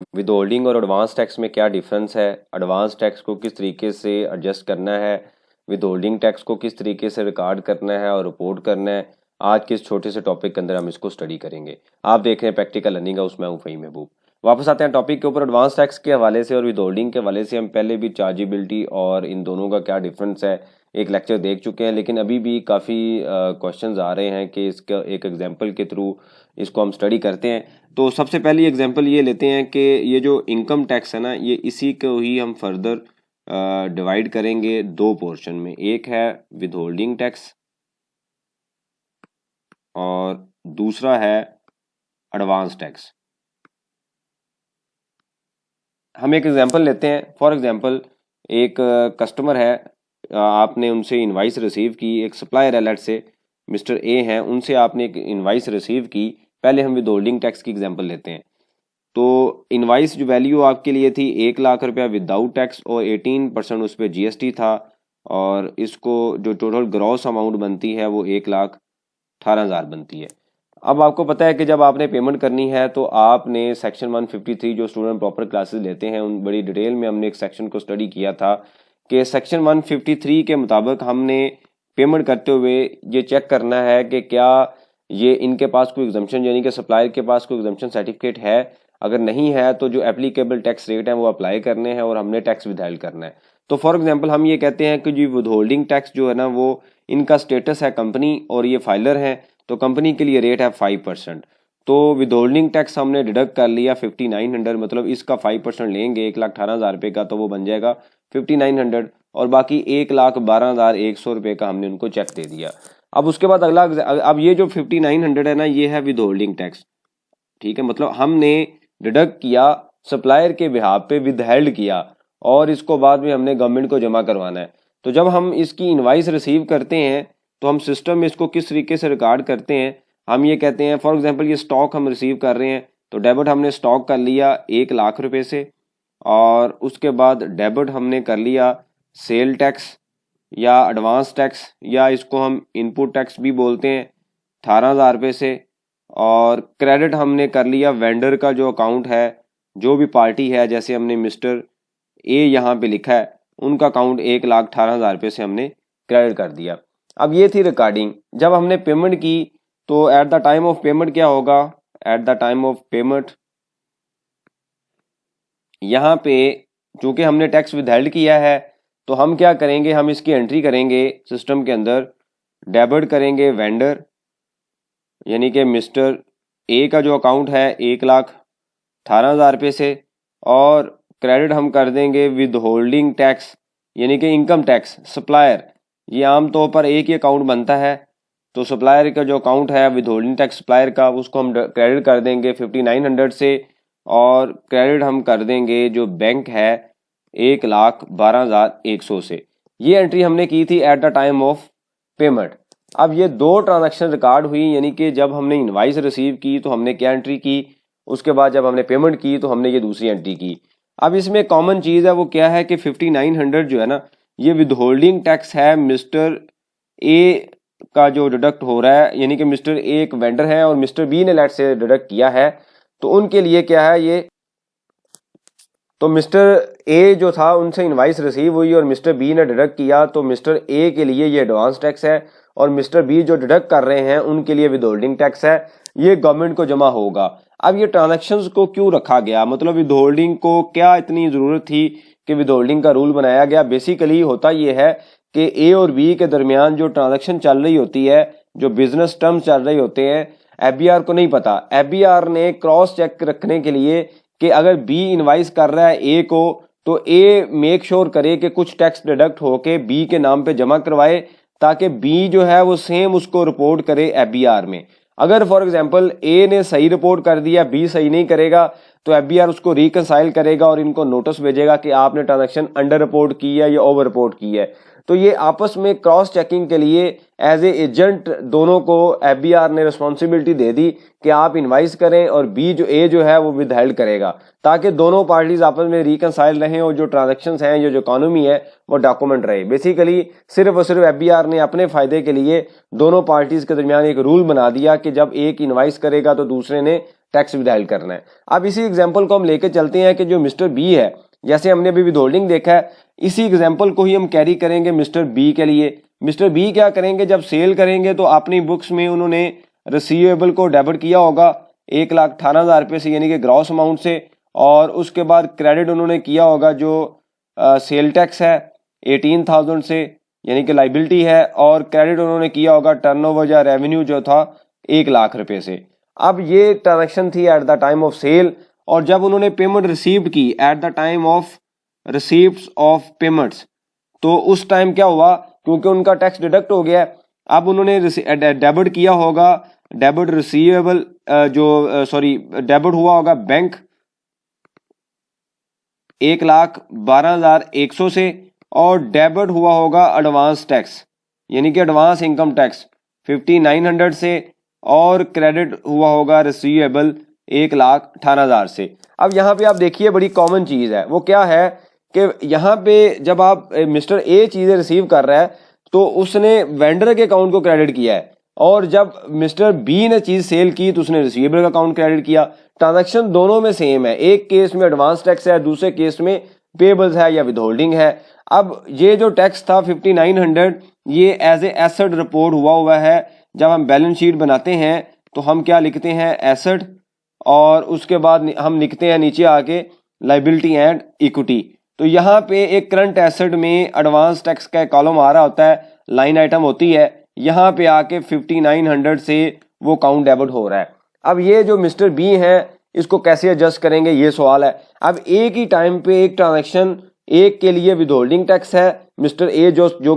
With holding और advance tax में क्या डिफरेंस है, एडवांस टैक्स को किस तरीके से एडजस्ट करना है, विद होल्डिंग टैक्स को किस तरीके से रिकॉर्ड करना है और रिपोर्ट करना है। आज के इस छोटे से टॉपिक के अंदर हम इसको स्टडी करेंगे। आप देख रहे हैं प्रैक्टिकल लर्निंग हाउस, मैं हूं फ़हीम महबूब। वापस आते हैं टॉपिक के ऊपर। एडवांस टैक्स के हवाले से और विद होल्डिंग के हवाले से हम पहले भी चार्जेबिलिटी और इन दोनों का क्या डिफरेंस है एक लेक्चर देख चुके हैं, लेकिन अभी भी काफ़ी क्वेश्चंस आ रहे हैं कि इसका एक एग्जांपल के थ्रू इसको हम स्टडी करते हैं। तो सबसे पहली एग्जांपल ये लेते हैं कि ये जो इनकम टैक्स है ना, ये इसी को ही हम फर्दर डिवाइड करेंगे दो पोर्शन में। एक है विद होल्डिंग टैक्स और दूसरा है एडवांस टैक्स। हम एक एग्जांपल लेते हैं। फॉर एग्जांपल एक कस्टमर है, आपने उनसे इनवाइस रिसीव की, एक सप्लायर है लेट से मिस्टर ए हैं, उनसे आपने एक इनवाइस रिसीव की। पहले हम विद होल्डिंग टैक्स की एग्जांपल लेते हैं। तो इनवाइस जो वैल्यू आपके लिए थी 1,00,000 रुपया विदाउट टैक्स और 18% उस पर जीएसटी था, और इसको जो टोटल ग्रॉस अमाउंट बनती है वो 1,18,000 बनती है। अब आपको पता है कि जब आपने पेमेंट करनी है तो आपने सेक्शन 153 जो स्टूडेंट प्रॉपर क्लासेस लेते हैं उन बड़ी डिटेल में हमने एक सेक्शन को स्टडी किया था कि सेक्शन 153 के मुताबिक हमने पेमेंट करते हुए ये चेक करना है कि क्या ये इनके पास कोई एग्जम्पशन यानी कि सप्लायर के पास कोई एग्जम्पशन सर्टिफिकेट है। अगर नहीं है तो जो एप्लीकेबल टैक्स रेट है वो अप्लाई करने हैं और हमने टैक्स विदहेल्ड करना है। तो फॉर एग्जांपल हम ये कहते हैं कि जो विदहोल्डिंग टैक्स जो है ना वो इनका स्टेटस है कंपनी और ये फाइलर हैं, तो कंपनी के लिए रेट है 5%। तो विदहोल्डिंग टैक्स हमने डिडक्ट कर लिया 5900, मतलब इसका 5% लेंगे 1,18,000 रुपये का, तो वो बन जाएगा 5900, और बाकी 1,12,100 रुपये का हमने उनको चेक दे दिया। अब उसके बाद अगला, अब ये जो 5900 है ना, ये है विदहोल्डिंग टैक्स। ठीक है, मतलब हमने डिडक्ट किया सप्लायर के बिहाफ पे, विदहेल्ड किया, और इसको बाद में हमने गवर्नमेंट को जमा करवाना है। तो जब हम इसकी इनवाइस रिसीव करते हैं तो हम सिस्टम में इसको किस तरीके से रिकॉर्ड करते हैं, हम ये कहते हैं फॉर एग्जांपल ये स्टॉक हम रिसीव कर रहे हैं, तो डेबिट हमने स्टॉक कर लिया 1,00,000 रुपये से, और उसके बाद डेबिट हमने कर लिया सेल टैक्स या एडवांस टैक्स या इसको हम इनपुट टैक्स भी बोलते हैं 18,000 रुपये से, और क्रेडिट हमने कर लिया वेंडर का जो अकाउंट है, जो भी पार्टी है, जैसे हमने मिस्टर ए यहाँ पे लिखा है उनका अकाउंट 1,18,000 रुपये से हमने क्रेडिट कर दिया। अब ये थी रिकॉर्डिंग। जब हमने पेमेंट की तो eight the time of payment क्या होगा, eight the time of payment यहाँ पे चूंकि हमने टैक्स विदहेल्ड किया है तो हम क्या करेंगे, हम इसकी एंट्री करेंगे सिस्टम के अंदर, डेबिट करेंगे वेंडर यानी कि मिस्टर ए का जो अकाउंट है 1,18,000 रुपये से, और क्रेडिट हम कर देंगे विद होल्डिंग टैक्स यानी कि इनकम टैक्स सप्लायर। ये आमतौर पर एक ही अकाउंट बनता है, तो सप्लायर का जो अकाउंट है विद होल्डिंग टैक्स सप्लायर का, उसको हम क्रेडिट कर देंगे 5900 से, और क्रेडिट हम कर देंगे जो बैंक है 1,12,100 से। ये एंट्री हमने की थी at the time of payment. अब ये दो ट्रांजैक्शन रिकॉर्ड हुई, यानी कि जब हमने इनवाइस रिसीव की तो हमने क्या एंट्री की, उसके बाद जब हमने पेमेंट की तो हमने ये दूसरी एंट्री की। अब इसमें कॉमन चीज़ है वो क्या है कि 5900 जो है ना, ये विदहोल्डिंग टैक्स है मिस्टर ए का जो डिडक्ट हो रहा है, यानी कि मिस्टर ए एक वेंडर है और मिस्टर बी ने लेट से डिडक्ट किया है, तो उनके लिए क्या है ये, तो मिस्टर ए जो था उनसे इनवाइस रिसीव हुई और मिस्टर बी ने डिडक्ट किया, तो मिस्टर ए के लिए ये एडवांस टैक्स है, और मिस्टर बी जो डिडक्ट कर रहे हैं उनके लिए विदहोल्डिंग टैक्स है, ये गवर्नमेंट को जमा होगा। अब ये ट्रांजैक्शंस को क्यों रखा गया, मतलब विदहोल्डिंग को क्या इतनी ज़रूरत थी कि विदहोल्डिंग का रूल बनाया गया। बेसिकली होता ये है कि ए और बी के दरमियान जो ट्रांजैक्शन चल रही होती है, जो बिजनेस टर्म्स चल रहे होते हैं, एफबीआर को नहीं पता। एफबीआर ने क्रॉस चेक रखने के लिए कि अगर बी इनवाइस कर रहा है ए को, तो ए मेक श्योर करे कि कुछ टैक्स डिडक्ट होके बी के नाम पे जमा करवाए, ताकि बी जो है वो सेम उसको रिपोर्ट करे एफबीआर में। अगर फॉर एग्जांपल ए ने सही रिपोर्ट कर दिया, बी सही नहीं करेगा, तो एफबीआर उसको रिकंसाइल करेगा और इनको नोटिस भेजेगा कि आपने ट्रांजैक्शन अंडर रिपोर्ट की है या ओवर रिपोर्ट की है। तो ये आपस में क्रॉस चेकिंग के लिए एज ए एजेंट दोनों को एफबीआर ने रिस्पॉन्सिबिलिटी दे दी कि आप इनवाइस करें, और बी जो ए जो है वो विदहेल्ड करेगा, ताकि दोनों पार्टीज आपस में रिकंसाइल रहें और जो ट्रांजैक्शंस हैं, जो इकोनॉमी है, वो डॉक्यूमेंट रहे। बेसिकली सिर्फ और सिर्फ एफबीआर ने अपने फायदे के लिए दोनों पार्टीज के दरमियान एक रूल बना दिया कि जब एक इनवाइस करेगा तो दूसरे ने टैक्स विदहेल्ड करना है। अब इसी एग्जाम्पल को हम लेके चलते हैं कि जो मिस्टर बी है, जैसे हमने अभी विदहोल्डिंग देखा है, इसी एग्जाम्पल को ही हम कैरी करेंगे मिस्टर बी के लिए। मिस्टर बी क्या करेंगे, जब सेल करेंगे तो अपनी बुक्स में उन्होंने रिसीवेबल को डेबिट किया होगा 1,18,000 रुपये से, यानी कि ग्रॉस अमाउंट से, और उसके बाद क्रेडिट उन्होंने किया होगा जो सेल टैक्स है 18,000 से, यानी कि लाइबिलिटी है, और क्रेडिट उन्होंने किया होगा टर्नओवर या रेवेन्यू जो था 1,00,000 रुपये से। अब ये ट्रांजैक्शन थी at the time of sale, और जब उन्होंने पेमेंट रिसीव्ड की at the time of receipts of payments, तो उस टाइम क्या हुआ, क्योंकि उनका टैक्स डिडक्ट हो गया, अब उन्होंने डेबिट किया होगा, डेबिट रिसीवेबल डेबिट हुआ होगा बैंक 1,12,100 से, और डेबिट हुआ होगा एडवांस टैक्स यानी कि एडवांस इनकम टैक्स 5,900 से, और क्रेडिट हुआ होगा रिसीवेबल 1,18,000 से। अब यहाँ पे आप देखिए बड़ी कॉमन चीज़ है, वो क्या है कि यहाँ पे जब आप मिस्टर ए चीज़ें रिसीव कर रहा है तो उसने वेंडर के अकाउंट को क्रेडिट किया है, और जब मिस्टर बी ने चीज़ सेल की तो उसने रिसीवेबल का अकाउंट क्रेडिट किया। ट्रांजैक्शन दोनों में सेम है, एक केस में एडवांस टैक्स है, दूसरे केस में पेबल्स है या विदहोल्डिंग है। अब ये जो टैक्स था 5,900, ये एज ए एसेट रिपोर्ट हुआ है। जब हम बैलेंस शीट बनाते हैं तो हम क्या लिखते हैं, एसेट, और उसके बाद हम लिखते हैं नीचे आके लाइबिलिटी एंड इक्विटी। तो यहाँ पे एक करंट एसेट में एडवांस टैक्स का कॉलम आ रहा होता है, लाइन आइटम होती है, यहाँ पे आके 5,900 से वो अकाउंट डेबिट हो रहा है। अब ये जो मिस्टर बी है इसको कैसे एडजस्ट करेंगे, ये सवाल है। अब एक ही टाइम पे एक ट्रांजैक्शन, एक के लिए विदहोल्डिंग टैक्स है, मिस्टर ए जो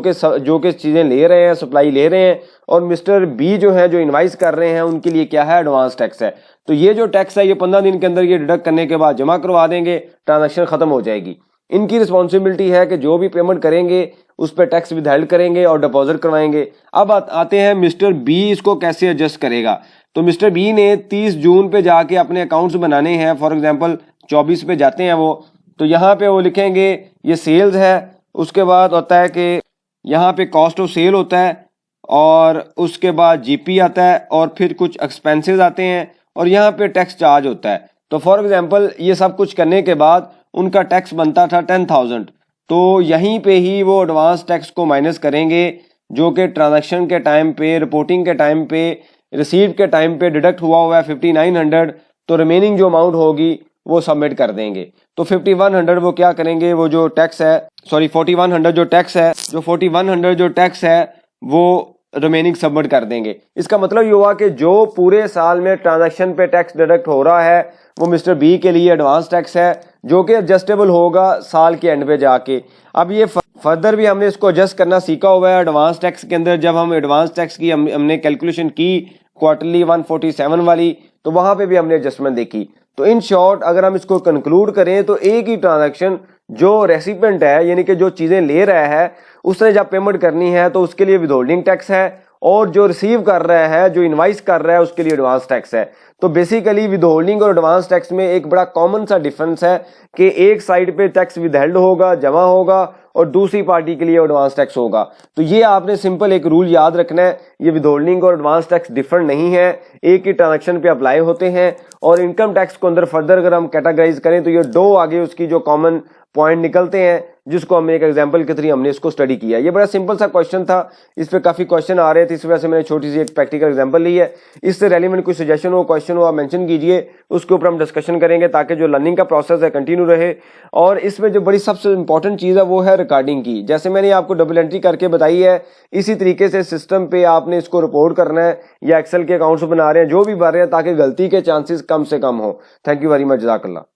के चीज़ें ले रहे हैं, सप्लाई ले रहे हैं, और मिस्टर बी जो है जो इनवाइस कर रहे हैं उनके लिए क्या है, एडवांस टैक्स है। तो ये जो टैक्स है ये 15 दिन के अंदर ये डिडक्ट करने के बाद जमा करवा देंगे, ट्रांजैक्शन खत्म हो जाएगी। इनकी रिस्पॉन्सिबिलिटी है कि जो भी पेमेंट करेंगे उस पर टैक्स विदहेल्ड करेंगे और डिपॉजिट करवाएंगे। अब आते हैं मिस्टर बी इसको कैसे एडजस्ट करेगा। तो मिस्टर बी ने 30 जून पे जाके अपने अकाउंट्स बनाने हैं, फॉर एग्जांपल 24 पे जाते हैं वो, तो यहाँ पे वो लिखेंगे ये सेल्स है, उसके बाद होता है कि यहाँ पे कॉस्ट ऑफ सेल होता है, और उसके बाद जीपी आता है, और फिर कुछ एक्सपेंसेस आते हैं, और यहाँ पे टैक्स चार्ज होता है। तो फॉर एग्जांपल ये सब कुछ करने के बाद उनका टैक्स बनता था 10,000, तो यहीं पे ही वो एडवांस टैक्स को माइनस करेंगे जो कि ट्रांजैक्शन के टाइम पे, रिपोर्टिंग के टाइम पे, रिसीव के टाइम पे डिडक्ट हुआ है 5,900। तो रिमेनिंग जो अमाउंट होगी वो सबमिट कर देंगे। तो 5,100 वो क्या करेंगे, वो जो टैक्स है 4,100 जो टैक्स है, जो 4,100 जो टैक्स है वो रिमेनिंग सबमिट कर देंगे। इसका मतलब ये हुआ कि जो पूरे साल में ट्रांजैक्शन पे टैक्स डिडक्ट हो रहा है वो मिस्टर बी के लिए एडवांस टैक्स है, जो कि एडजस्टेबल होगा साल के एंड पे जाके। अब ये फर्दर भी हमने इसको एडजस्ट करना सीखा हुआ है एडवांस टैक्स के अंदर। जब हम एडवांस टैक्स की हमने कैलकुलेशन की क्वार्टरली 147 वाली, तो वहां पे भी हमने एडजस्टमेंट देखी। तो इन शॉर्ट अगर हम इसको कंक्लूड करें तो एक ही ट्रांजैक्शन, जो रेसिपेंट है यानी कि जो चीजें ले रहा है उसने जब पेमेंट करनी है तो उसके लिए विदहोल्डिंग टैक्स है, और जो रिसीव कर रहा है, जो इनवाइस कर रहा है, उसके लिए एडवांस टैक्स है। तो बेसिकली विदहोल्डिंग और एडवांस टैक्स में एक बड़ा कॉमन सा डिफरेंस है कि एक साइड पे टैक्स विदहेल्ड होगा, जमा होगा, और दूसरी पार्टी के लिए एडवांस टैक्स होगा। तो ये आपने सिंपल एक रूल याद रखना है, ये विदहोल्डिंग और एडवांस टैक्स डिफरेंट नहीं है, एक ही ट्रांजैक्शन पे अप्लाई होते हैं। और इनकम टैक्स को अंदर फर्दर अगर हम कैटेगराइज करें तो ये दो आगे उसकी जो कॉमन पॉइंट निकलते हैं, जिसको हमने एक एग्जांपल के थ्रू हमने इसको स्टडी किया। ये बड़ा सिंपल सा क्वेश्चन था, इस पे काफी क्वेश्चन आ रहे थे, इस वजह से मैंने छोटी सी एक प्रैक्टिकल एग्जांपल ली है। इससे रेलिवेंट कोई सजेशन हो, क्वेश्चन हो, आप मेंशन कीजिए, उसके ऊपर हम डिस्कशन करेंगे ताकि जो लर्निंग का प्रोसेस है कंटिन्यू रहे। और इसमें जो बड़ी सबसे इंपॉर्टेंट चीज़ है वो है रिकॉर्डिंग की। जैसे मैंने आपको डबल एंट्री करके बताई है, इसी तरीके से सिस्टम पे आपने इसको रिपोर्ट करना है, या एक्सेल के अकाउंट्स बना रहे हैं, जो भी बना रहे हैं, ताकि गलती के चांसेस कम से कम हो। थैंक यू वेरी मच, जज़ाकल्लाह।